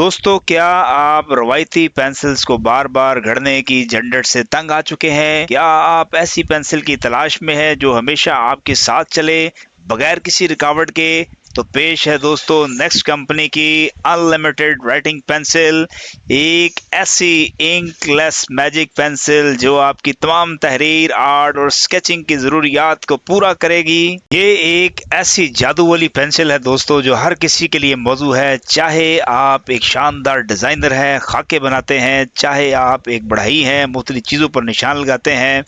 दोस्तों, क्या आप रवायती पेंसिल्स को बार बार घड़ने की झंझट से तंग आ चुके हैं? क्या आप ऐसी पेंसिल की तलाश में हैं जो हमेशा आपके साथ चले बगैर किसी रुकावट के? तो पेश है दोस्तों नेक्स्ट कंपनी की अनलिमिटेड राइटिंग पेंसिल, एक ऐसी इंकलेस मैजिक पेंसिल जो आपकी तमाम तहरीर, आर्ट और स्केचिंग की ज़रूरियात को पूरा करेगी। ये एक ऐसी जादू वाली पेंसिल है दोस्तों जो हर किसी के लिए मौजू है, चाहे आप एक शानदार डिज़ाइनर हैं, खाके बनाते हैं, चाहे आप एक बढ़ई हैं, मुख्तलिफ चीज़ों पर निशान लगाते हैं।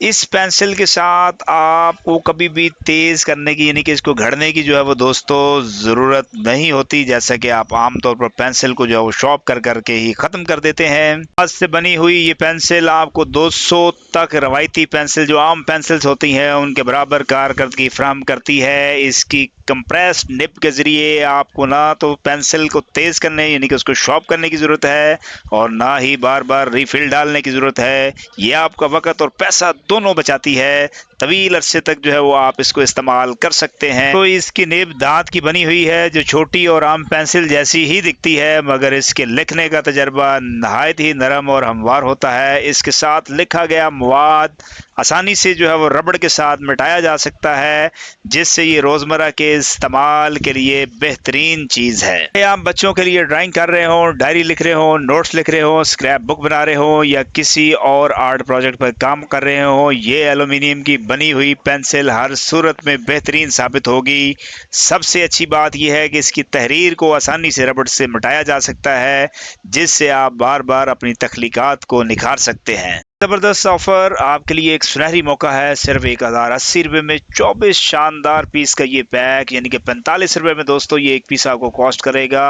इस पेंसिल के साथ आपको कभी भी तेज करने की यानी कि इसको घड़ने की जो है वो दोस्तों ज़रूरत नहीं होती, जैसा कि आप आमतौर पर पेंसिल को जो है वो शॉर्प कर करके ही ख़त्म कर देते हैं। हाथ से बनी हुई ये पेंसिल आपको 200 तक रवायती पेंसिल जो आम पेंसिल्स होती हैं उनके बराबर कारकर्दगी फराहम करती है। इसकी कंप्रेस्ड निब के ज़रिए आपको ना तो पेंसिल को तेज़ करने यानी कि उसको शॉर्प करने की ज़रूरत है और ना ही बार बार रिफिल डालने की ज़रूरत है। ये आपका वक़्त और पैसा दोनों बचाती है। तवील अरसे तक जो है वो आप इसको इस्तेमाल कर सकते हैं। तो इसकी निब दांत की बनी हुई है जो छोटी और आम पेंसिल जैसी ही दिखती है, मगर इसके लिखने का तजर्बा नहायत ही नरम और हमवार होता है। इसके साथ लिखा गया मवाद आसानी से जो है वो रबड़ के साथ मिटाया जा सकता है, जिससे ये रोज़मर्रा के इस्तेमाल के लिए बेहतरीन चीज़ है। आप बच्चों के लिए ड्राइंग कर रहे हो, डायरी लिख रहे हो, नोट्स लिख रहे हो, स्क्रैप बुक बना रहे हो या किसी और आर्ट प्रोजेक्ट पर काम कर रहे हो, ये एल्यूमिनियम की बनी हुई पेंसिल हर सूरत में बेहतरीन साबित होगी। सबसे अच्छी बात यह है कि इसकी तहरीर को आसानी से रबड़ से मिटाया जा सकता है, जिससे आप बार बार अपनी तख्लीकात को निखार सकते हैं। जबरदस्त ऑफर आपके लिए एक सुनहरी मौका है। सिर्फ 1080 रुपये में 24 शानदार पीस का ये पैक यानी कि 45 रुपये में दोस्तों ये एक पीस आपको कॉस्ट करेगा।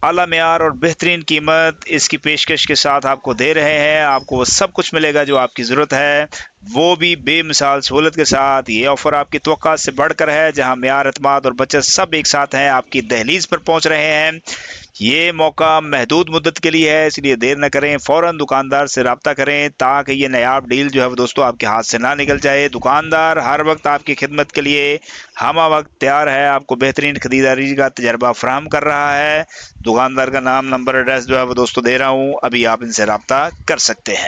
आला मेयार और बेहतरीन कीमत इसकी पेशकश के साथ आपको दे रहे हैं। आपको वो सब कुछ मिलेगा जो आपकी ज़रूरत है, वो भी बेमिसाल सहूलत के साथ। ये ऑफ़र आपकी तवक्का से बढ़कर है, जहां मेयार, एतमाद और बचत सब एक साथ हैं, आपकी दहलीज पर पहुंच रहे हैं। ये मौका महदूद मुद्दत के लिए है, इसलिए देर न करें, फ़ौरन दुकानदार से रब्ता करें ताकि ये नायाब डील जो है वो दोस्तों आपके हाथ से ना निकल जाए। दुकानदार हर वक्त आपकी खिदमत के लिए हम वक्त तैयार है, आपको बेहतरीन खरीदारी का तजर्बा फराहम कर रहा है। दुकानदार का नाम, नंबर, एड्रेस जो है वो दोस्तों दे रहा हूँ, अभी आप इनसे रब्ता कर सकते हैं।